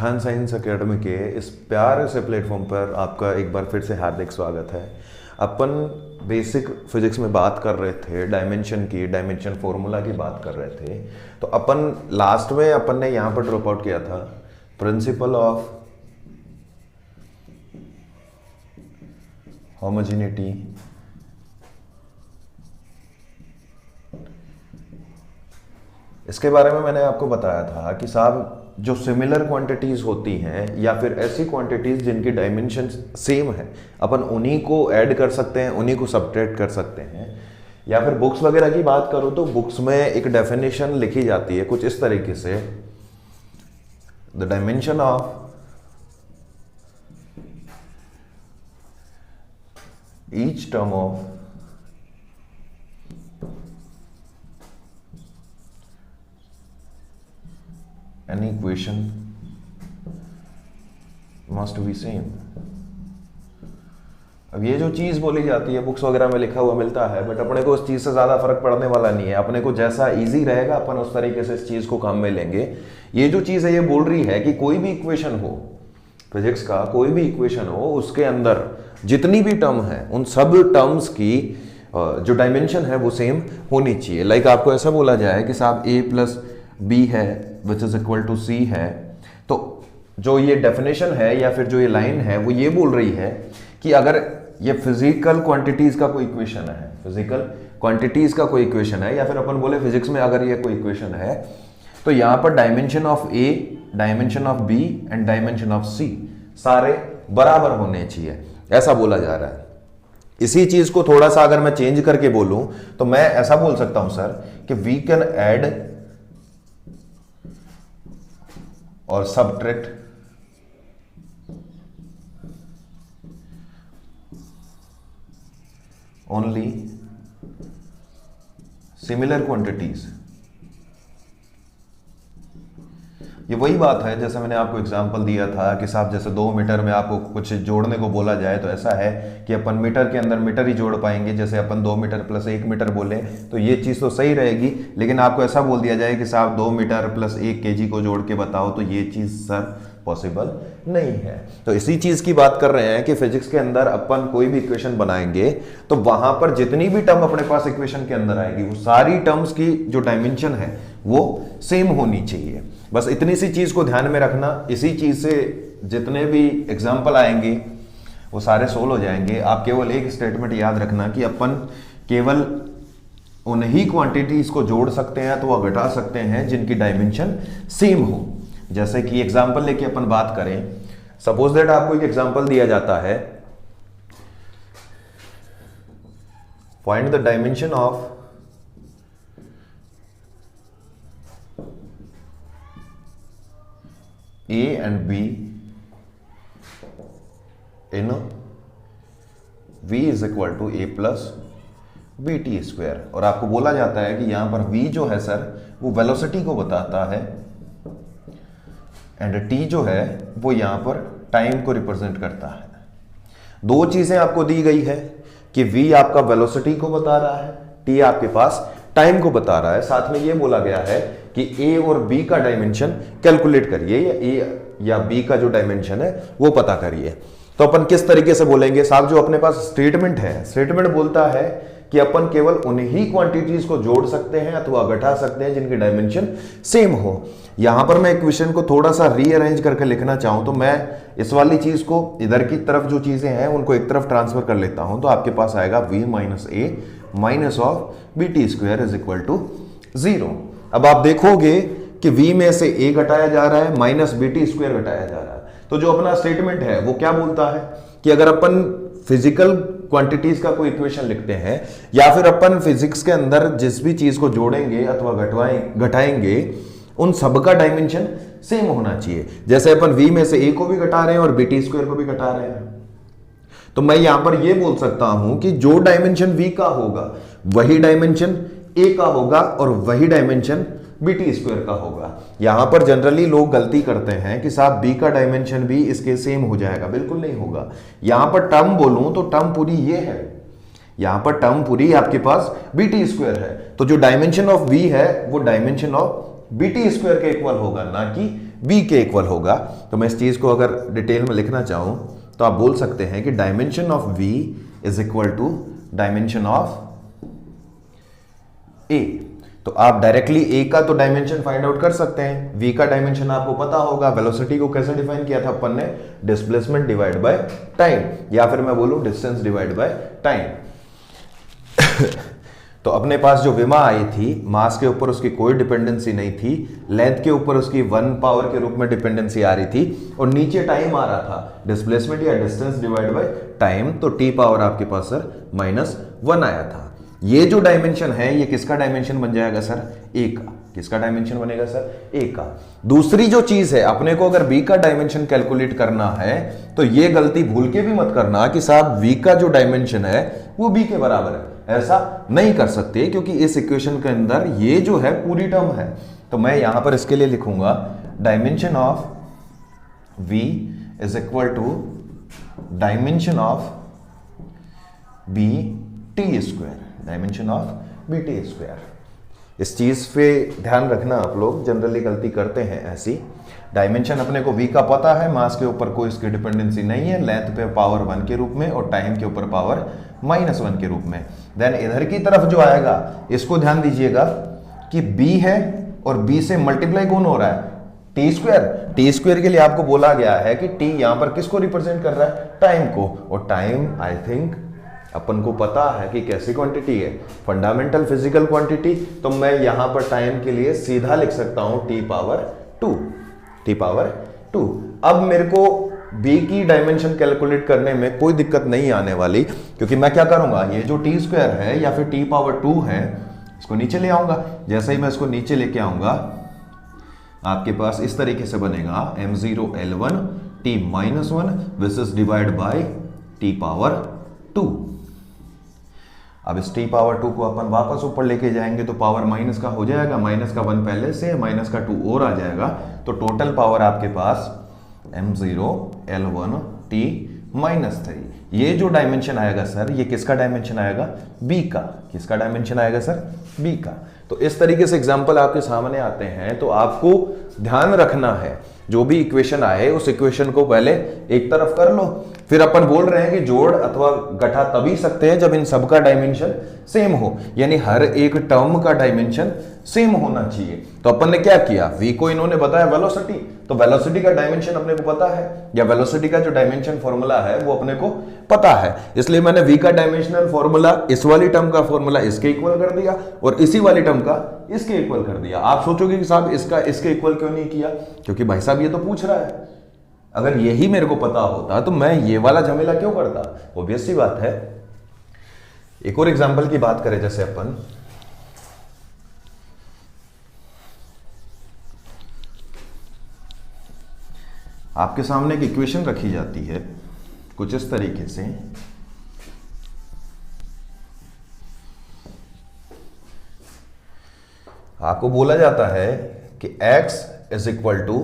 उत्थान science academy के इस प्यारे से प्लेटफॉर्म पर आपका एक बार फिर से हार्दिक स्वागत है। अपन बेसिक फिजिक्स में बात कर रहे थे, डायमेंशन फॉर्मूला की बात कर रहे थे। तो अपन लास्ट में अपन ने यहाँ पर ड्रॉप आउट किया था प्रिंसिपल ऑफ होमोजेनिटी इसके बारे में मैंने आपको बताया था कि साहब जो सिमिलर क्वांटिटीज होती हैं या फिर ऐसी क्वांटिटीज जिनकी डायमेंशन सेम है, अपन उन्हीं को ऐड कर सकते हैं, उन्हीं को सब्ट्रैक्ट कर सकते हैं। या फिर बुक्स वगैरह की बात करो तो बुक्स में एक डेफिनेशन लिखी जाती है कुछ इस तरीके से, the dimension of each term of any equation must be same। अब ये जो चीज बोली जाती है बुक्स वगैरह में लिखा हुआ मिलता है, बट अपने को उस चीज से ज्यादा फर्क पड़ने वाला नहीं है। अपने को जैसा इजी रहेगा अपन उस तरीके से इस चीज को काम में लेंगे। ये जो चीज है ये बोल रही है कि कोई भी इक्वेशन हो, फिजिक्स का कोई भी इक्वेशन हो, उसके अंदर जितनी भी टर्म है उन सब टर्म्स की जो डायमेंशन है वो सेम होनी चाहिए। लाइक आपको ऐसा बोला जाए कि साहब a प्लस बी है विच इज इक्वल टू सी है, तो जो ये डेफिनेशन है या फिर जो ये लाइन है वो ये बोल रही है कि अगर ये फिजिकल क्वांटिटीज का कोई इक्वेशन है, फिजिकल क्वांटिटीज का कोई इक्वेशन है, या फिर अपन बोले फिजिक्स में अगर ये कोई इक्वेशन है, तो यहां पर dimension of a, dimension of b and dimension of c सारे बराबर होने चाहिए, ऐसा बोला जा रहा है। इसी चीज को थोड़ा सा अगर मैं चेंज करके बोलूं तो मैं ऐसा बोल सकता हूं सर कि वी कैन ऐड और subtract only similar quantities। ये वही बात है जैसे मैंने आपको एग्जांपल दिया था कि साहब जैसे 2 मीटर में आपको कुछ जोड़ने को बोला जाए तो ऐसा है कि अपन मीटर के अंदर मीटर ही जोड़ पाएंगे। जैसे अपन 2 मीटर प्लस 1 मीटर बोले तो ये चीज़ तो सही रहेगी, लेकिन आपको ऐसा बोल दिया जाए कि साहब 2 मीटर प्लस 1 केजी को जोड़ के बताओ, तो ये चीज़ सर पॉसिबल नहीं है। तो इसी चीज़ की बात कर रहे हैं कि फिजिक्स के अंदर अपन कोई भी इक्वेशन बनाएंगे तो वहां पर जितनी भी टर्म अपने पास इक्वेशन के अंदर आएगी वो सारी टर्म्स की जो डायमेंशन है वो सेम होनी चाहिए। बस इतनी सी चीज को ध्यान में रखना। इसी चीज से जितने भी एग्जाम्पल आएंगे वो सारे सोल्व हो जाएंगे। आप केवल एक स्टेटमेंट याद रखना कि अपन केवल उन्हीं क्वांटिटीज को जोड़ सकते हैं तो वह घटा सकते हैं जिनकी डायमेंशन सेम हो। जैसे कि एग्जाम्पल लेके अपन बात करें, सपोज दैट आपको एक एग्जाम्पल दिया जाता है, find the dimension of A and B in V is equal to A plus BT square. और आपको बोला जाता है कि यहां पर V जो है सर वो वेलोसिटी को बताता है एंड T जो है वो यहां पर टाइम को रिप्रेजेंट करता है। दो चीजें आपको दी गई है कि V आपका वेलोसिटी को बता रहा है, T आपके पास टाइम को बता रहा है। साथ में ये बोला गया है कि A और B का डायमेंशन कैलकुलेट करिए या A या B का जो डायमेंशन है वो पता करिए। तो अपन किस तरीके से बोलेंगे साहब, जो अपने पास स्टेटमेंट है, स्टेटमेंट बोलता है कि अपन केवल उन्हीं क्वांटिटीज को जोड़ सकते हैं अथवा घटा सकते हैं जिनकी डायमेंशन सेम हो। यहां पर मैं इक्वेशन को थोड़ा सा रीअरेंज करके लिखना चाहूं तो मैं इस वाली चीज को इधर की तरफ जो चीजें हैं उनको एक तरफ ट्रांसफर कर लेता हूं, तो आपके पास आएगा v minus a minus of BT square is equal to 0। अब आप देखोगे कि v में से a घटाया जा रहा है माइनस BT स्क्वायर घटाया जा रहा है। तो जो अपना स्टेटमेंट है वो क्या बोलता है कि अगर अपन फिजिकल क्वांटिटीज का कोई इक्वेशन लिखते हैं या फिर अपन फिजिक्स के अंदर जिस भी चीज को जोड़ेंगे अथवा घटाएंगे उन सबका डायमेंशन सेम होना चाहिए। जैसे अपन v में से a को भी घटा रहे हैं और BT स्क्वायर को भी घटा रहे हैं, तो मैं यहां पर यह बोल सकता हूं कि जो डायमेंशन v का होगा वही डायमेंशन a का होगा और वही डायमेंशन BT स्क्वायर का होगा। यहां पर जनरली लोग गलती करते हैं कि साहब b का डायमेंशन भी इसके सेम हो जाएगा, बिल्कुल नहीं होगा। यहां पर टर्म बोलूं तो टर्म पूरी ये है, यहां पर टर्म पूरी आपके पास BT स्क्वायर है, तो जो डायमेंशन ऑफ v है वो डायमेंशन ऑफ BT स्क्वायर के इक्वल होगा, ना कि v के इक्वल होगा। तो मैं इस चीज को अगर डिटेल में लिखना चाहूं तो आप बोल सकते हैं कि dimension of v is equal to dimension of a। तो आप डायरेक्टली a का तो डायमेंशन फाइंड आउट कर सकते हैं, v का डायमेंशन आपको पता होगा। वेलोसिटी को कैसे डिफाइन किया था अपन ने, डिस्प्लेसमेंट डिवाइड बाय टाइम, या फिर मैं बोलूं डिस्टेंस डिवाइड बाय टाइम। तो अपने पास जो विमा आई थी, मास के ऊपर उसकी कोई डिपेंडेंसी नहीं थी, लेंथ के ऊपर उसकी 1 पावर के रूप में डिपेंडेंसी आ रही थी, और नीचे टाइम आ रहा था, डिस्प्लेसमेंट या डिस्टेंस डिवाइड बाय टाइम, तो टी पावर आपके पास सर -1 आया था। ये जो डायमेंशन है ये किसका डायमेंशन बन जाएगा सर, ए का। किसका डायमेंशन बनेगा सर, ए का। दूसरी जो चीज है, अपने को अगर बी का डायमेंशन कैलकुलेट करना है तो ये गलती भूल के भी मत करना कि साहब वी का जो डायमेंशन है वो बी के बराबर है। ऐसा नहीं कर सकते, क्योंकि इस इक्वेशन के अंदर ये जो है पूरी टर्म है। तो मैं यहां पर इसके लिए लिखूंगा dimension of v is equal to dimension of b t square, dimension of b t square. इस चीज पे ध्यान रखना, आप लोग जनरली गलती करते हैं ऐसी। डायमेंशन अपने को v का पता है, मास के ऊपर कोई इसकी डिपेंडेंसी नहीं है, लेंथ पे पावर 1 के रूप में और टाइम के ऊपर पावर -1 के रूप में। देन इधर की तरफ जो आएगा, इसको ध्यान दीजिएगा कि b है और b से मल्टीप्लाई कौन हो रहा है, टी स्क्वायर। टी स्क्वायर के लिए आपको बोला गया है कि t यहां पर किसको रिप्रेजेंट कर रहा है, टाइम को। और टाइम आई थिंक अपन को पता है कि कैसी क्वांटिटी है, फंडामेंटल फिजिकल क्वांटिटी। तो मैं यहां पर टाइम के लिए सीधा लिख सकता हूं टी पावर 2। अब मेरे को b की डायमेंशन कैलकुलेट करने में कोई दिक्कत नहीं आने वाली, क्योंकि मैं क्या करूंगा, ये जो टी स्क्वायर है या फिर टी पावर 2 है, इसको नीचे ले आऊंगा। जैसे ही मैं इसको नीचे लेके आऊंगा, आपके पास इस तरीके से बनेगा m0 L1 t-1 which is divide by T power 2। अब इस t पावर 2 को अपन वापस ऊपर लेके जाएंगे तो पावर माइनस का हो जाएगा, माइनस का 1 पहले से, माइनस का 2 और आ जाएगा, तो टोटल पावर आपके पास m0 L1 t-3। ये जो डायमेंशन आएगा सर, ये किसका डायमेंशन आएगा, b का। किसका डायमेंशन आएगा सर, b का। तो इस तरीके से एग्जांपल आपके सामने आते हैं, तो आपको ध्यान रखना है जो भी इक्वेशन आए उस इक्वेशन को पहले एक तरफ कर लो। फिर अपन बोल रहे हैं कि जोड़ अथवा घटा तभी सकते हैं जब इन सबका डायमेंशन सेम हो, यानी हर एक टर्म का डायमेंशन सेम होना चाहिए। तो अपन ने क्या किया, v को इन्होंने बताया वेलोसिटी, तो वेलोसिटी का डायमेंशन अपने को पता है, या वेलोसिटी का जो डायमेंशन फॉर्मूला है वो अपने को पता है, इसलिए मैंने v का डायमेंशनल फॉर्मूला इस वाली टर्म का फॉर्मूला इसके इक्वल कर दिया और इसी वाली टर्म का इसके इक्वल कर दिया। आप सोचोगे कि साहब इसका इसके इक्वल क्यों नहीं किया, क्योंकि भाई साहब ये तो पूछ रहा है। अगर यही मेरे को पता होता तो मैं ये वाला झमेला क्यों करता, ऑब्वियस सी बात है। एक और एग्जांपल की बात करें, जैसे अपन आपके सामने एक इक्वेशन रखी जाती है कुछ इस तरीके से, आपको बोला जाता है कि x is equal to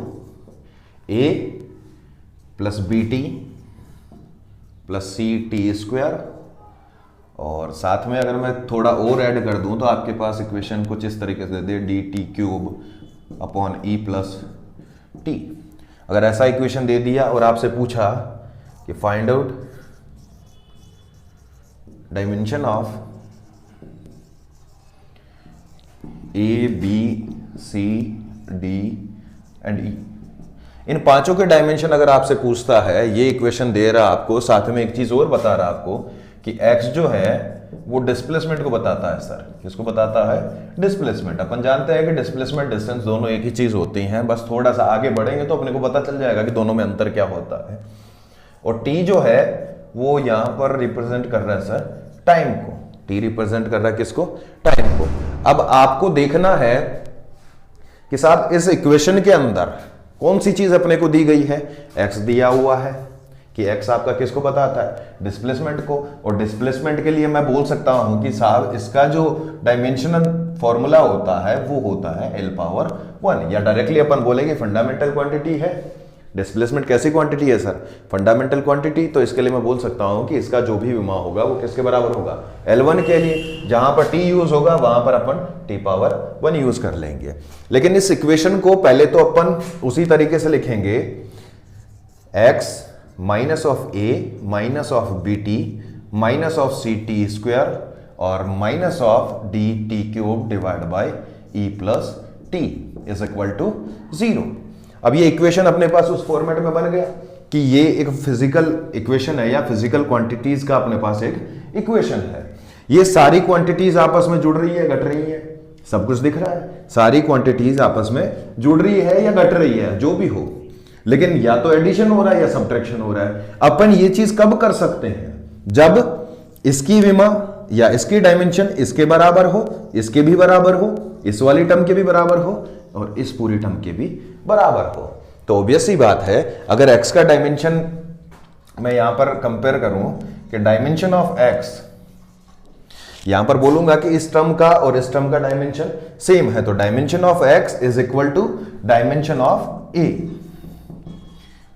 a plus b t plus c t square, और साथ में अगर मैं थोड़ा और ऐड कर दूं तो आपके पास इक्वेशन कुछ इस तरीके से दे d t cube upon e plus t. अगर ऐसा इक्वेशन दे दिया और आपसे पूछा कि find out dimension of a b c d and e, इन पांचों के डायमेंशन अगर आपसे पूछता है, ये इक्वेशन दे रहा आपको, साथ में एक चीज और बता रहा आपको कि x जो है वो डिस्प्लेसमेंट को बताता है। सर किसको बताता है, डिस्प्लेसमेंट। अपन जानते हैं कि डिस्प्लेसमेंट डिस्टेंस दोनों एक ही चीज होती हैं, बस थोड़ा सा आगे बढ़ेंगे तो अपने को पता चल जाएगा कि दोनों में अंतर क्या होता है। और t जो है वो यहां पर रिप्रेजेंट कर रहा है सर टाइम को, t रिप्रेजेंट कर रहा है किसको, टाइम को। अब आपको देखना है कि साहब इस इक्वेशन के अंदर कौन सी चीज अपने को दी गई है, x दिया हुआ है कि x आपका किसको बताता है, डिस्प्लेसमेंट को। और डिस्प्लेसमेंट के लिए मैं बोल सकता हूं कि साहब इसका जो डायमेंशनल फॉर्मूला होता है वो होता है L पावर 1, या डायरेक्टली अपन बोलेंगे फंडामेंटल क्वांटिटी है डिस्प्लेसमेंट कैसी क्वांटिटी है सर? Fundamental quantity. तो इसके लिए मैं बोल सकता हूं कि इसका जो भी विमा होगा वो किसके बराबर होगा? L1 के लिए। जहां पर t यूज होगा वहां पर अपन t पावर 1 यूज कर लेंगे। लेकिन इस इक्वेशन को पहले तो अपन उसी तरीके से लिखेंगे, x minus of a minus of bt minus of c t square और minus of d t cube divide by e plus t is equal to 0। अब ये इक्वेशन अपने पास उस फॉर्मेट में बन गया कि ये एक फिजिकल इक्वेशन है या फिजिकल क्वांटिटीज का अपने पास एक इक्वेशन है। ये सारी क्वांटिटीज आपस में जुड़ रही है, घट रही है, सब कुछ दिख रहा है। सारी क्वांटिटीज आपस में जुड़ रही है या घट रही है, जो भी हो, लेकिन या तो एडिशन हो रहा है या सब्ट्रैक्शन हो रहा है। अपन ये चीज कब कर सकते हैं? जब इसकी विमा या इसकी डायमेंशन इसके बराबर हो, इसके भी बराबर हो, इस वाली टर्म के भी बराबर हो और इस पूरी टर्म के भी बराबर हो। तो ऑब्वियस सी बात है, अगर x का डायमेंशन मैं यहां पर कंपेयर करूं कि डायमेंशन ऑफ x, यहां पर बोलूंगा कि इस टर्म का और इस टर्म का डायमेंशन सेम है, तो dimension of x is equal to dimension of a।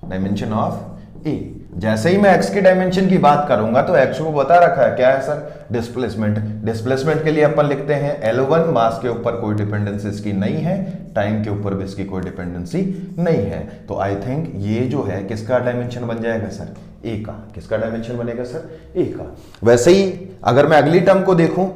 Dimension of a, जैसे ही मैं x की डायमेंशन की बात करूंगा तो x को बता रखा है क्या है सर? डिस्प्लेसमेंट। डिस्प्लेसमेंट के लिए अपन लिखते हैं L1, मास के ऊपर कोई डिपेंडेंसी इसकी नहीं है, टाइम के ऊपर भी इसकी कोई डिपेंडेंसी नहीं है। तो आई थिंक ये जो है किसका डायमेंशन बन जाएगा सर? A का। किसका डायमेंशन बनेगा सर? A का। वैसे ही अगर मैं अगली टर्म को देखूं,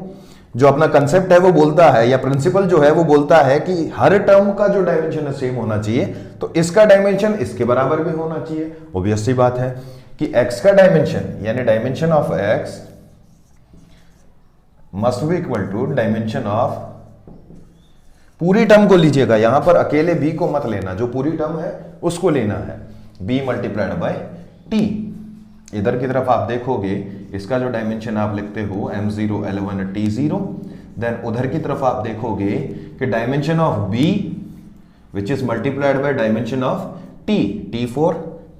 जो अपना कंसेप्ट है वो बोलता है, या प्रिंसिपल जो है वो बोलता है कि हर टर्म का जो डायमेंशन है सेम होना चाहिए, तो इसका डायमेंशन इसके बराबर भी होना चाहिए। ऑब्वियस सी बात है कि x का डायमेंशन यानी dimension of x must be equal to dimension of, पूरी टर्म को लीजिएगा, यहां पर अकेले b को मत लेना, जो पूरी टर्म है उसको लेना है, b मल्टीप्लाइड बाय t। इधर की तरफ आप देखोगे इसका जो डायमेंशन आप लिखते हो m0 L1 t0, देन उधर की तरफ आप देखोगे कि dimension of b which is multiplied by dimension of t, t4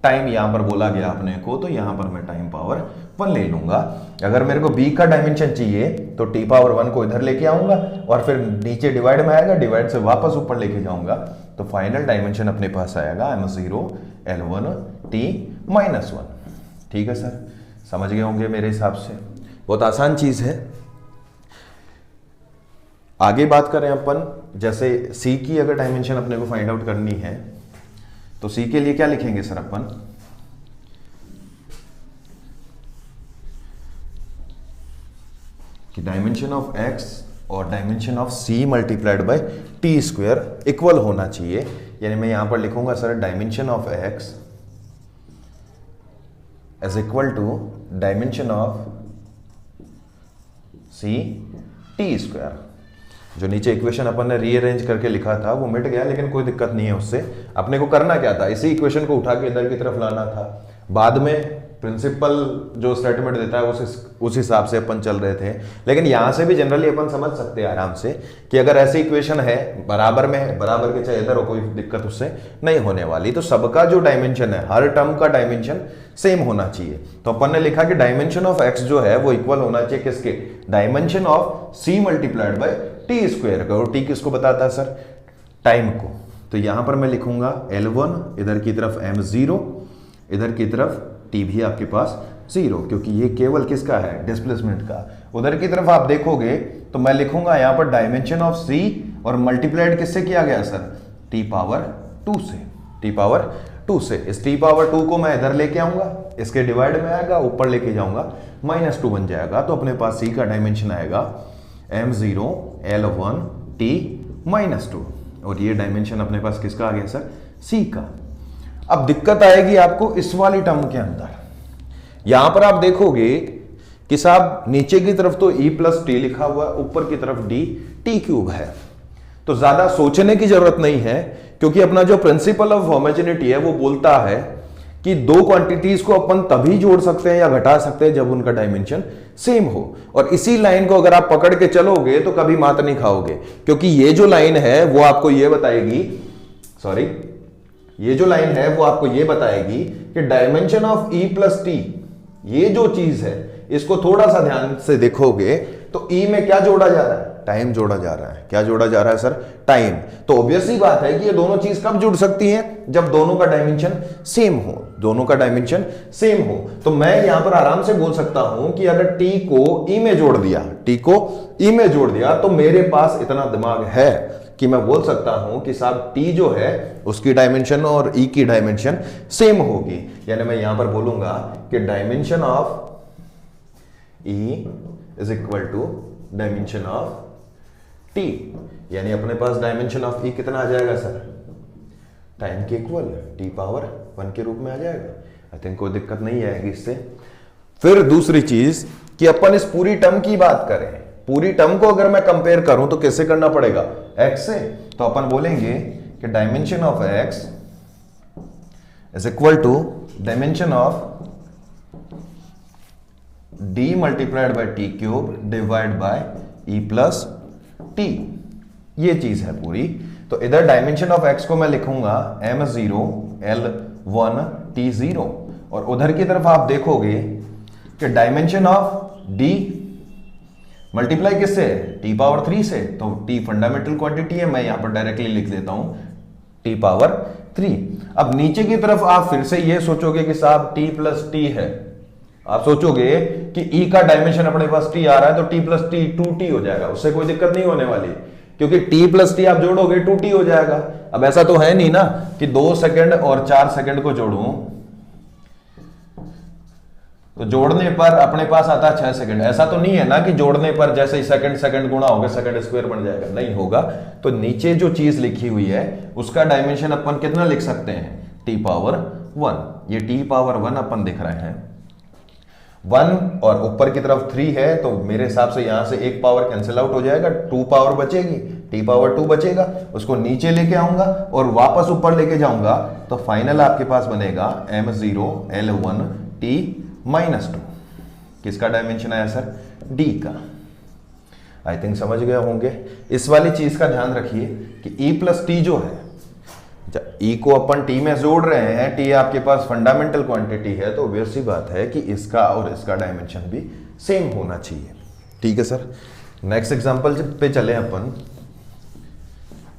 time यहां पर बोला गया अपने को, तो यहां पर मैं टाइम पावर 1 ले लूंगा। अगर मेरे को b का डायमेंशन चाहिए तो t पावर 1 को इधर लेके आऊंगा और फिर नीचे डिवाइड में आएगा, डिवाइड से वापस ऊपर लेके जाऊंगा, तो फाइनल डायमेंशन अपने पास आएगा m0 L1 t माइनस 1। ठीक है सर, समझ गए होंगे मेरे हिसाब से, बहुत आसान चीज है। आगे बात करें अपन, जैसे c की अगर डायमेंशन अपने को फाइंड आउट करनी है तो c के लिए क्या लिखेंगे सर अपन? कि डायमेंशन ऑफ x और dimension of c multiplied by t square equal होना चाहिए। यानी मैं यहां पर लिखूंगा sir dimension of x is equal to dimension of c t square. जो नीचे इक्वेशन अपन ने रीअरेंज करके लिखा था वो मिट गया, लेकिन कोई दिक्कत नहीं है उससे। अपने को करना क्या था? इसी इक्वेशन को उठा के इधर की तरफ लाना था। बाद में प्रिंसिपल जो स्टेटमेंट देता है उस हिसाब से अपन चल रहे थे, लेकिन यहां से भी जनरली अपन समझ सकते हैं आराम से कि अगर ऐसी इक्वेशन है बराबर में, बराबर के चाहे इधर हो, कोई दिक्कत उससे नहीं होने वाली। तो सबका जो डायमेंशन है, हर टर्म का डायमेंशन सेम होना चाहिए। तो अपन ने लिखा कि डायमेंशन ऑफ x जो है वो इक्वल होना चाहिए किसके? Dimension of c multiplied by t square का। और t किसको बताता है सर? टाइम को। तो यहां पर मैं लिखूंगा L1, इधर की तरफ m0, इधर की तरफ t भी आपके पास 0, क्योंकि ये केवल किसका है? डिस्प्लेसमेंट का। उधर की तरफ आप देखोगे तो मैं लिखूंगा यहां पर डायमेंशन ऑफ c और मल्टीप्लाइड किससे किया गया सर? t पावर 2 से। t पावर 2 से। इस t पावर 2 को मैं इधर लेके आऊंगा, इसके डिवाइड में आएगा, ऊपर लेके जाऊंगा, -2 बन जाएगा। तो अपने पास c का डायमेंशन आएगा m0 L1 t -2, और ये डायमेंशन अपने पास किसका आ गया सर? c का। अब दिक्कत आएगी आपको इस वाली टर्म के अंदर। यहां पर आप देखोगे कि साहब नीचे की तरफ तो e प्लस टी लिखा हुआ है, ऊपर की तरफ d t क्यूब है। तो ज्यादा सोचने की जरूरत नहीं है, क्योंकि अपना जो प्रिंसिपल ऑफ होमोजेनिटी है वो बोलता है कि दो क्वांटिटीज को अपन तभी जोड़ सकते हैं या घटा सकते हैं जब उनका डायमेंशन सेम हो। और इसी लाइन को अगर आप पकड़ के चलोगे तो कभी मात नहीं खाओगे, क्योंकि ये जो लाइन है वो आपको ये बताएगी, सॉरी, ये जो लाइन है वो आपको ये बताएगी कि dimension of e plus t, ये जो चीज है इसको थोड़ा सा ध्यान से देखोगे तो ई में क्या जोड़ा जा रहा है? टाइम जोड़ा जा रहा है। क्या जोड़ा जा रहा है सर? टाइम। तो ऑब्वियस ही बात है कि ये दोनों चीज कब जुड़ सकती हैं? जब दोनों का डायमेंशन सेम हो। दोनों का डायमेंशन सेम हो तो मैं यहां पर आराम से बोल सकता हूं कि अगर टी को ई में जोड़ दिया, टी को ई में जोड़ दिया, तो मेरे पास इतना दिमाग है कि मैं बोल सकता हूं कि साहब टी जो है उसकी डायमेंशन और ई की डायमेंशन सेम होगी। यानी मैं यहां पर बोलूंगा कि dimension of e is equal to dimension of t. यानी अपने पास डायमेंशन ऑफ ई कितना आ जाएगा सर? टाइम के इक्वल टी पावर 1 के रूप में आ जाएगा। आई थिंक कोई दिक्कत नहीं आएगी इससे। फिर दूसरी चीज कि अपन इस पूरी टर्म की बात करें, पूरी टर्म को अगर मैं कंपेयर करूं तो कैसे करना पड़ेगा? x से। तो अपन बोलेंगे कि dimension of x is equal to dimension of d multiplied by t cube divide by e plus t. ये चीज है पूरी। तो इधर डायमेंशन ऑफ x को मैं लिखूंगा m0 l1 t0 और उधर की तरफ आप देखोगे कि डायमेंशन ऑफ d मल्टीप्लाई किससे? t पावर 3 से। तो t फंडामेंटल क्वांटिटी है, मैं यहां पर डायरेक्टली लिख देता हूं t पावर 3। अब नीचे की तरफ आप फिर से ये सोचोगे कि साहब t प्लस टी है। आप सोचोगे कि e का डायमेंशन अपने पास t आ रहा है तो t प्लस टी 2t हो जाएगा, उससे कोई दिक्कत नहीं होने वाली क्योंकि t प्लस टी आप जोड़ोगे 2t हो जाएगा। अब ऐसा तो है नहीं ना कि 2 सेकंड और 4 सेकंड को जोड़ूं तो जोड़ने पर अपने पास आता है 6 सेकंड। ऐसा तो नहीं है ना कि जोड़ने पर जैसे ही सेकंड सेकंड गुणा होगा सेकंड स्क्वायर बन जाएगा, नहीं होगा। तो नीचे जो चीज लिखी हुई है उसका डायमेंशन अपन कितना लिख सकते हैं? t power 1। ये t पावर 1 अपन दिख रहे हैं 1 और ऊपर की तरफ 3 है तो मेरे हिसाब से यहां से एक पावर कैंसिल आउट हो जाएगा, 2 पावर बचेगी, t पावर 2 बचेगा। उसको नीचे लेके आऊंगा और वापस ऊपर लेके जाऊंगा तो फाइनल आपके पास बनेगा m0 l1 t माइनस 2। किसका डायमेंशन आया सर? d का। आई थिंक समझ गए होंगे। इस वाली चीज का ध्यान रखिए कि e प्लस टी जो है, ई को अपन टी में जोड़ रहे हैं, टी आपके पास फंडामेंटल क्वांटिटी है तो ऑब्वियस सी बात है कि इसका और इसका डायमेंशन भी सेम होना चाहिए। ठीक है सर। नेक्स्ट एग्जांपल पे चले अपन।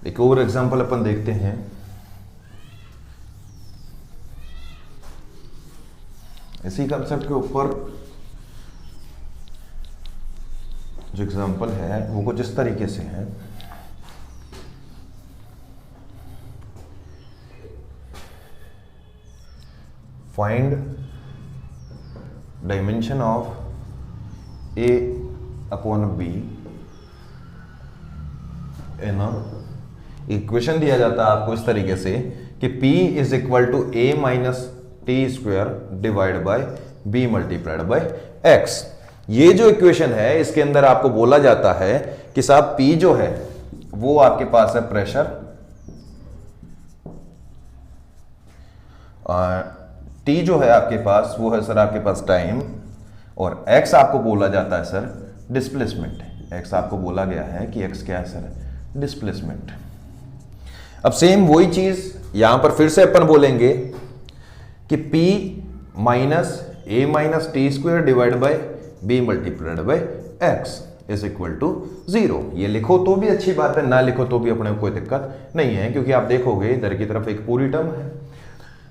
एक और एग्जांपल अपन देखते हैं। इसी कंसेप्ट के ऊपर जो एग्जांपल है वो कुछ इस तरीके से है। Find dimension of a upon b in equation दिया जाता है आपको इस तरीके से कि p is equal to a minus t square divide by b multiplied by x। ये जो इक्वेशन है इसके अंदर आपको बोला जाता है कि साहब p जो है वो आपके पास है प्रेशर, t जो है आपके पास वो है सर आपके पास टाइम, और x आपको बोला जाता है सर डिस्प्लेसमेंट। x आपको बोला गया है कि x क्या है सर? डिस्प्लेसमेंट। अब सेम वही चीज यहां पर फिर से अपन बोलेंगे कि p minus a minus t square divide by b multiplied by x is equal to 0। ये लिखो तो भी अच्छी बात है, ना लिखो तो भी अपने को कोई दिक्कत नहीं है क्योंकि आप देखोगे इधर की तरफ एक पूरी टर्म है।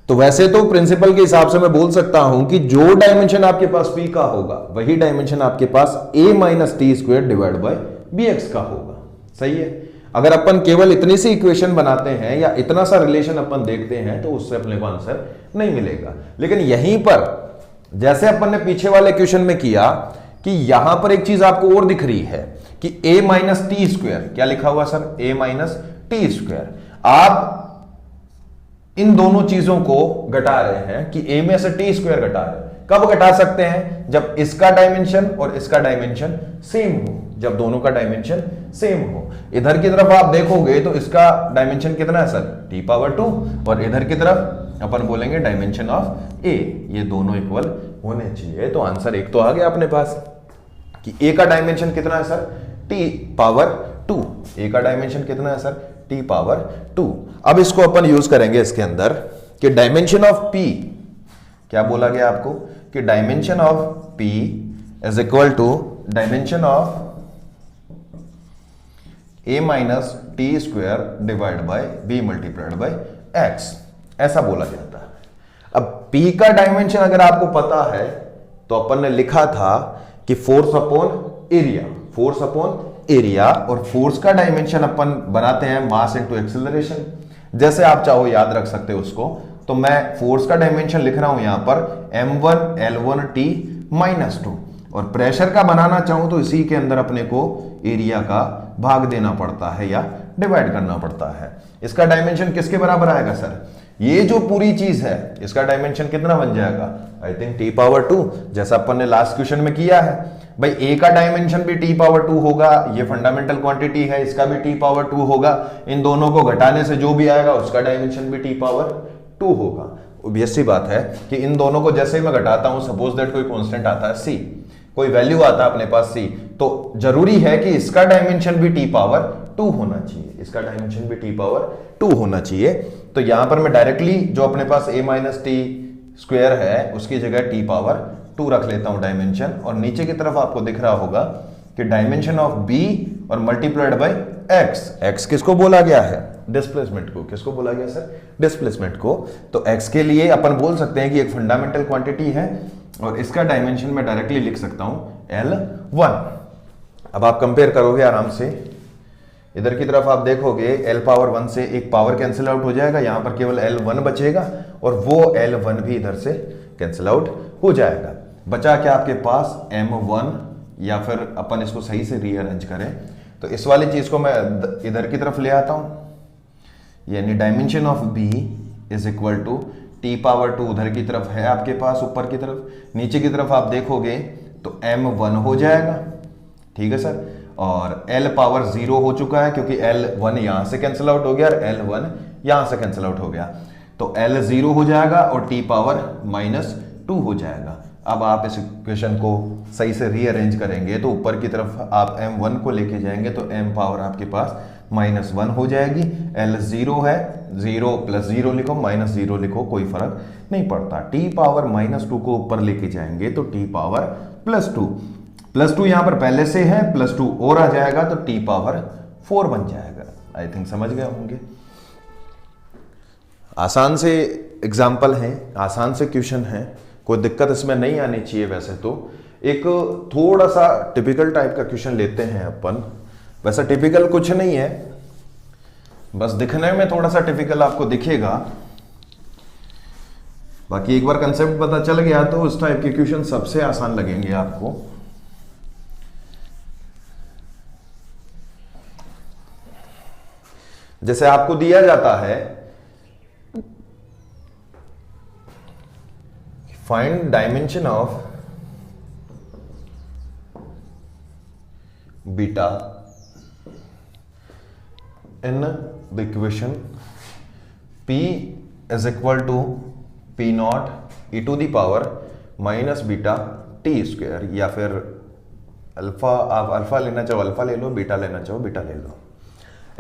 तो वैसे तो प्रिंसिपल के हिसाब से मैं बोल सकता हूं कि जो डायमेंशन आपके पास p का होगा वही डायमेंशन आपके पास a minus t square divide bye bx का होगा। सही है। अगर अपन केवल इतनी सी इक्वेशन बनाते हैं या इतना सा रिलेशन अपन देखते हैं तो उससे अपने को आंसर नहीं मिलेगा। लेकिन यहीं पर जैसे अपन ने पीछे वाले इक्वेशन में किया कि यहां पर एक चीज आपको और दिख रही है कि a माइनस टी स्क्वायर, क्या लिखा हुआ sir? a minus t square. आप इन दोनों चीजों को घटा रहे हैं कि a में से टी स्क्वायर घटा रहे हैं। कब घटा सकते हैं? जब इसका डायमेंशन और इसका डायमेंशन सेम हो, जब दोनों का डायमेंशन सेम हो। इधर की तरफ आप देखोगे तो इसका डायमेंशन कितना है सर? t पावर 2 और इधर की तरफ अपन बोलेंगे डायमेंशन ऑफ a। ये दोनों इक्वल होने चाहिए। तो आंसर एक तो आ गया अपने पास कि a का डायमेंशन कितना है सर? t power 2। a का डायमेंशन कितना है सर? t power 2। अब इसको अपन यूज करेंगे इसके अंदर कि डायमेंशन ऑफ p, क्या बोला गया आपको कि dimension of p is equal to dimension of a minus t square divide by b multiplied by x, ऐसा बोला जाता है। अब p का डायमेंशन अगर आपको पता है तो अपन ने लिखा था कि force upon area, force upon area, और फोर्स का डायमेंशन अपन बनाते हैं मास इनटू एक्सेलरेशन। जैसे आप चाहो याद रख सकते हो उसको, तो मैं फोर्स का डायमेंशन लिख रहा हूं यहां पर m1 L1t माइनस 2, और प्रेशर का बनाना चाहूं तो इसी के अंदर अपने को एरिया का भाग देना पड़ता है या डिवाइड करना पड़ता है। इसका डायमेंशन किसके बराबर आएगा सर? ये जो पूरी चीज है इसका डायमेंशन कितना बन जाएगा? आई थिंक t पावर 2, जैसा अपन ने लास्ट क्वेश्चन में किया है। भाई a का डायमेंशन भी t पावर 2 होगा, ये फंडामेंटल क्वांटिटी है, इसका भी t पावर 2 होगा। इन दोनों को घटाने से जो भी आएगा उसका डायमेंशन भी t पावर 2 होगा। ऑब्वियस सी बात है कि इन दोनों को जैसे ही मैं घटाता हूं, सपोज दैट कोई कांस्टेंट आता है c, कोई वैल्यू आता है अपने पास c, तो जरूरी है कि इसका डायमेंशन भी t पावर 2 होना चाहिए, इसका डायमेंशन भी t पावर 2 होना चाहिए। तो यहां पर मैं डायरेक्टली जो अपने पास a माइनस टी स्क्वायर है उसकी जगह t पावर 2 रख लेता हूं डायमेंशन, और नीचे की तरफ आपको दिख रहा होगा कि डायमेंशन ऑफ b और मल्टीप्लाइड बाय x। x किसको बोला गया है? डिस्प्लेसमेंट को। किसको बोला गया सर? डिस्प्लेसमेंट को। तो x के लिए अपन बोल सकते हैं कि एक फंडामेंटल क्वांटिटी है, और इसका डायमेंशन मैं डायरेक्टली लिख सकता हूं L1। अब आप कंपेयर करोगे आराम से, इधर की तरफ आप देखोगे L पावर 1 से एक पावर कैंसिल आउट हो जाएगा, यहां पर केवल L1 बचेगा, और वो L1 भी इधर से कैंसिल आउट हो जाएगा। बचा क्या आपके पास? M1, या फिर अपन इसको सही से रीअरेंज करें तो इस वाली चीज को मैं इधर की तरफ ले आता हूं, यानी dimension of b is equal to t power 2 उधर की तरफ है आपके पास ऊपर की तरफ, नीचे की तरफ आप देखोगे तो m1 हो जाएगा। ठीक है सर, और l पावर 0 हो चुका है क्योंकि l1 यहां से कैंसिल आउट हो गया और l1 यहां से कैंसिल आउट हो गया, तो l 0 हो जाएगा और t पावर माइनस 2 हो जाएगा। अब आप इस इक्वेशन को सही से रीअरेंज करेंगे तो ऊपर की तरफ आप m1 को लेके जाएंगे तो m पावर आपके पास माइनस 1 हो जाएगी। l 0 है, 0 प्लस 0 लिखो माइनस 0 लिखो, कोई फर्क नहीं पड़ता। t पावर माइनस 2 को ऊपर लेके जाएंगे तो t पावर प्लस 2, प्लस 2 यहां पर पहले से है, प्लस 2 और आ जाएगा तो t पावर 4 बन जाएगा। आई थिंक समझ गए होंगे। आसान से एग्जाम्पल है, आसान से क्वेश्चन है, कोई दिक्कत इसमें नहीं आनी चाहिए। वैसे तो एक थोड़ा सा टिपिकल टाइप का क्वेश्चन लेते हैं अपन। वैसा टिपिकल कुछ नहीं है, बस दिखने में थोड़ा सा टिपिकल आपको दिखेगा, बाकी एक बार कंसेप्ट पता चल गया तो उस टाइप के क्वेश्चन सबसे आसान लगेंगे आपको। जैसे आपको दिया जाता है find dimension of beta in the equation p is equal to p not e to the power minus beta t square, या फिर अल्फा, आप अल्फा लेना चाहो अल्फा ले लो, बीटा लेना चाहो बीटा ले लो।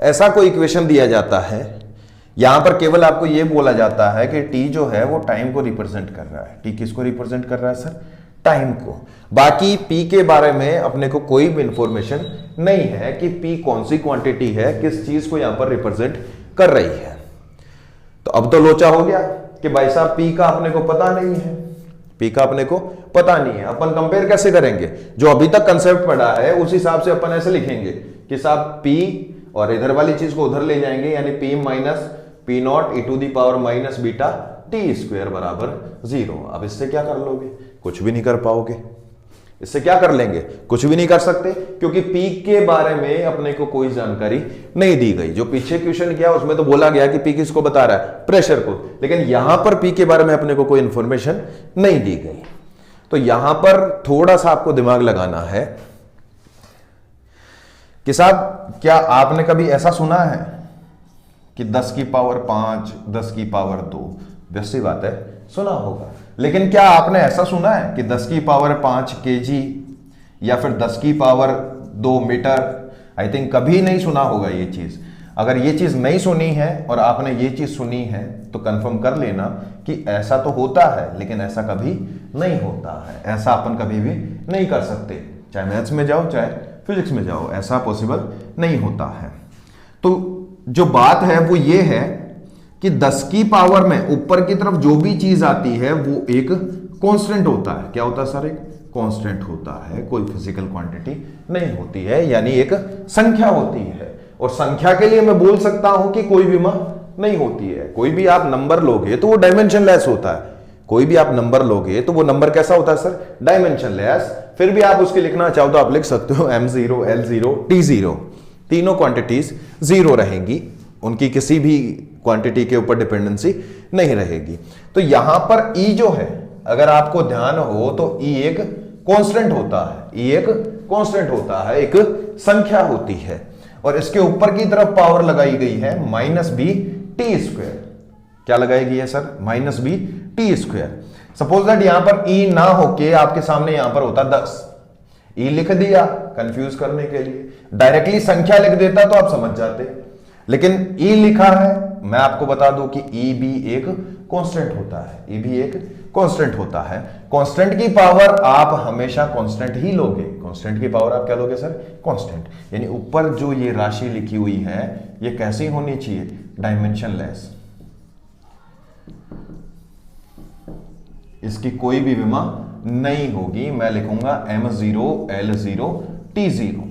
ऐसा कोई इक्वेशन दिया जाता है, यहां पर केवल आपको यह बोला जाता है कि t जो है वो टाइम को रिप्रेजेंट कर रहा है। t किसको रिप्रेजेंट कर रहा है सर? टाइम को। बाकी p के बारे में अपने को कोई भी इंफॉर्मेशन नहीं है कि p कौन सी क्वांटिटी है, किस चीज को यहां पर रिप्रेजेंट कर रही है। तो अब तो लोचा हो गया कि भाई साहब p का अपने को पता नहीं है, p का अपने को पता नहीं है। अपन कंपेयर कैसे करेंगे? जो अभी तक कंसेप्ट पढ़ा है उस हिसाब से अपन ऐसे लिखेंगे कि साहब p, और इधर वाली चीज को उधर ले जाएंगे, यानी p minus p not e to the power minus beta t square बराबर 0। अब इससे क्या कर लोगे? कुछ भी नहीं कर पाओगे। इससे क्या कर लेंगे? कुछ भी नहीं कर सकते, क्योंकि p के बारे में अपने को कोई जानकारी नहीं दी गई। जो पीछे क्वेश्चन किया उसमें तो बोला गया कि p किसको बता रहा है? प्रेशर को, लेकिन यहां पर p के बारे में अपने को कोई इंफॉर्मेशन नहीं दी गई। तो यहां पर थोड़ा सा आपको दिमाग लगाना है कि साहब क्या आपने कभी ऐसा सुना है कि 10 की पावर 5, 10 की पावर 2? वैसी बात है, सुना होगा। लेकिन क्या आपने ऐसा सुना है कि 10 की पावर 5 केजी या फिर 10 की पावर 2 मीटर? आई थिंक कभी नहीं सुना होगा ये चीज। अगर ये चीज नहीं सुनी है और आपने ये चीज सुनी है तो कंफर्म कर लेना कि ऐसा तो होता है, लेकिन ऐसा कभी नहीं होता है। ऐसा अपन कभी भी नहीं कर सकते, चाहे मैथ्स में जाओ चाहे फिजिक्स में जाओ, ऐसा पॉसिबल नहीं होता है। तो जो बात है वो ये है कि 10 की पावर में ऊपर की तरफ जो भी चीज आती है वो एक कांस्टेंट होता है। क्या होता है सर? एक कांस्टेंट होता है, कोई फिजिकल क्वांटिटी नहीं होती है, यानी एक संख्या होती है। और संख्या के लिए मैं बोल सकता हूं कि कोई विमा नहीं होती है। कोई भी आप नंबर लोगे तो वो डायमेंशनलेस होता है। कोई भी आप नंबर लोगे तो वो नंबर कैसा होता है सर? डायमेंशनलेस। फिर भी आप उसके लिखना चाहो तो आप लिख सकते हो m0, l0, t0, तीनों क्वांटिटीज जीरो रहेंगी, उनकी किसी भी क्वांटिटी के ऊपर डिपेंडेंसी नहीं रहेगी। तो यहां पर E जो है, अगर आपको ध्यान हो तो E एक कांस्टेंट होता है, E एक कांस्टेंट होता है, एक संख्या होती है। और इसके ऊपर की तरफ पावर लगाई गई है -b(t²). क्या लगाई गई है सर? -b(t²). सपोज दैट यहां पर E ना होके आपके सामने यहां पर होता 10, E लिख दिया कंफ्यूज करने के लिए, डायरेक्टली संख्या लिख देता तो आप समझ जाते, लेकिन E लिखा है। मैं आपको बता दूं कि E भी एक कांस्टेंट होता है, E भी एक कांस्टेंट होता है। कांस्टेंट की पावर आप हमेशा कांस्टेंट ही लोगे। कांस्टेंट की पावर आप क्या लोगे सर? कांस्टेंट। यानी ऊपर जो ये राशि लिखी हुई है ये कैसी होनी चाहिए? डायमेंशनलेस। इसकी कोई भी विमा नहीं होगी। मैं लिखूंगा m0, l0, t0।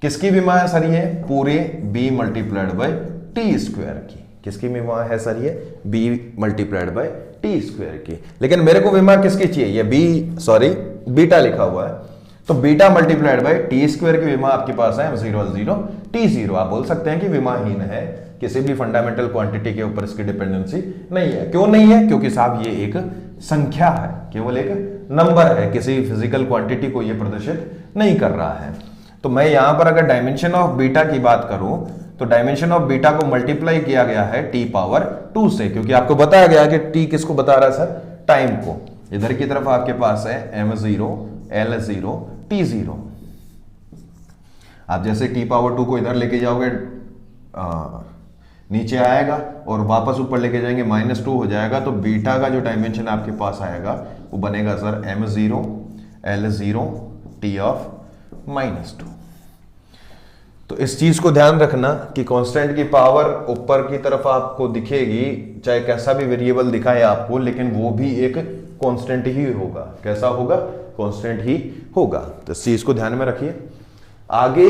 किसकी विमा है सर? ये पूरे b × t² की। किसकी विमा है सर? ये b × t² की। लेकिन मेरे को विमा किसकी चाहिए? ये बीटा लिखा हुआ है, तो बीटा × t² की विमा आपके पास है m0, l0, t0। आप बोल सकते हैं कि विमाहीन है, किसी भी फंडामेंटल क्वांटिटी के ऊपर इसकी डिपेंडेंसी नहीं है। क्यों नहीं है? क्योंकि साहब ये एक संख्या है, केवल एक नंबर है, किसी फिजिकल क्वांटिटी को ये प्रदर्शित नहीं कर रहा है। तो मैं यहां पर अगर डायमेंशन ऑफ बीटा की बात करूं तो डायमेंशन ऑफ बीटा को मल्टीप्लाई किया गया है t⁻2 से, क्योंकि आपको बताया गया है कि t किसको बता रहा है सर? टाइम को। इधर की तरफ आपके पास है m0, l0, t0। आप जैसे t⁻2 को इधर लेके जाओगे नीचे आएगा और वापस ऊपर लेके जाएंगे -2 हो जाएगा, तो बीटा का जो डायमेंशन आपके पास आएगा वो बनेगा सर m0, l0, t⁻²। तो इस चीज को ध्यान रखना कि कांस्टेंट की पावर ऊपर की तरफ आपको दिखेगी, चाहे कैसा भी वेरिएबल दिखाए आपको, लेकिन वो भी एक कांस्टेंट ही होगा। कैसा होगा? कांस्टेंट ही होगा। तो इस चीज को ध्यान में रखिए। आगे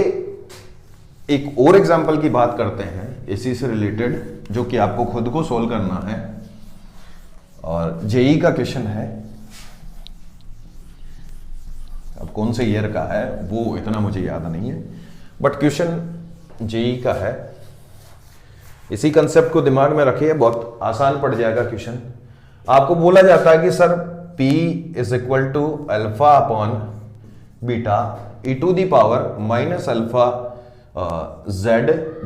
एक और एग्जांपल की बात करते हैं इसी से रिलेटेड, जो कि आपको खुद को सोल्व करना है, और जेई का क्वेश्चन है। अब कौन से ईयर का है वो इतना मुझे याद नहीं है, बट क्वेश्चन जेई का है। इसी कंसेप्ट को दिमाग में रखिए, बहुत आसान पड़ जाएगा क्वेश्चन। आपको बोला जाता है कि sir P = α/β e⁻⁻α z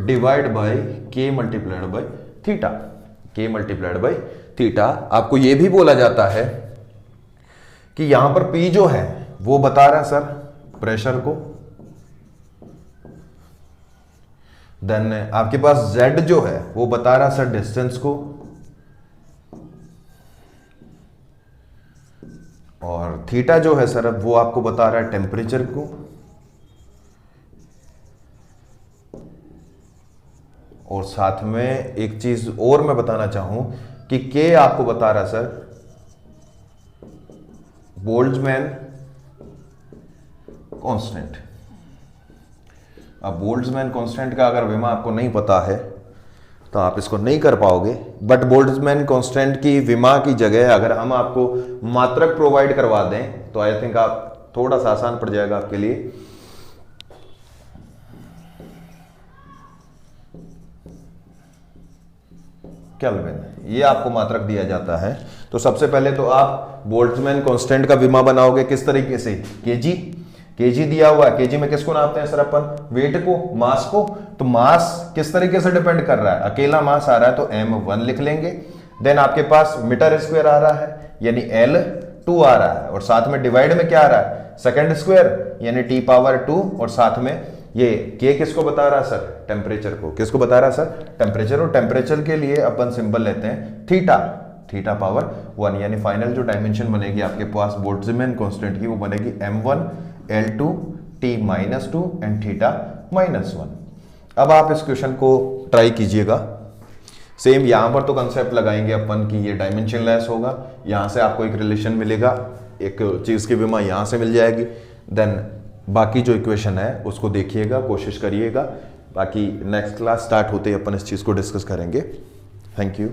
divide by k × theta. आपको यह भी बोला जाता है कि यहां पर P जो है वो बता रहा है सर प्रेशर को, देन आपके पास Z जो है वो बता रहा है सर डिस्टेंस को, और थीटा जो है सर वो आपको बता रहा है टेम्परेचर को, और साथ में एक चीज और मैं बताना चाहूं कि K आपको बता रहा है सर बोल्ट्जमैन कांस्टेंट। अब बोल्ट्जमैन कांस्टेंट का अगर विमा आपको नहीं पता है तो आप इसको नहीं कर पाओगे, बट बोल्ट्जमैन कांस्टेंट की विमा की जगह अगर हम आपको मात्रक प्रोवाइड करवा दें तो आई थिंक आप थोड़ा सा आसान पड़ जाएगा आपके लिए। केल्विन, ये आपको मात्रक दिया जाता है। तो सबसे पहले तो आप बोल्ट्जमैन कांस्टेंट का विमा बनाओगे किस तरीके से? केजी दिया हुआ है। केजी में किसको नापते हैं सर अपन? वेट को, मास को। तो मास किस तरीके से डिपेंड कर रहा है? अकेला मास आ रहा है तो m1 लिख लेंगे। देन आपके पास मीटर स्क्वायर आ रहा है यानी L2 आ रहा है, और साथ में डिवाइड में क्या आ रहा है? सेकंड स्क्वायर यानी t⁻2, और साथ में ये K किसको बता रहा है सर? टेम्परेचर को। किसको बता रहा है सर? टेम्परेचर। और टेम्परेचर के लिए अपन सिंबल लेते हैं θ⁻1, यानी फाइनल जो डायमेंशन बनेगी आपके पास बोल्ट्जमैन कांस्टेंट की वो बनेगी m1, L2, t minus 2 and theta minus 1। अब आप इस क्वेश्चन को ट्राई कीजिएगा। सेम यहां पर तो कंसेप्ट लगाएंगे अपन कि ये डायमेंशनलेस होगा, यहां से आपको एक रिलेशन मिलेगा, एक चीज की विमा यहां से मिल जाएगी। देन बाकी जो इक्वेशन है उसको देखिएगा, कोशिश करिएगा। बाकी नेक्स्ट क्लास स्टार्ट होते ही अपन इस चीज को डिस्कस करेंगे। Thank you.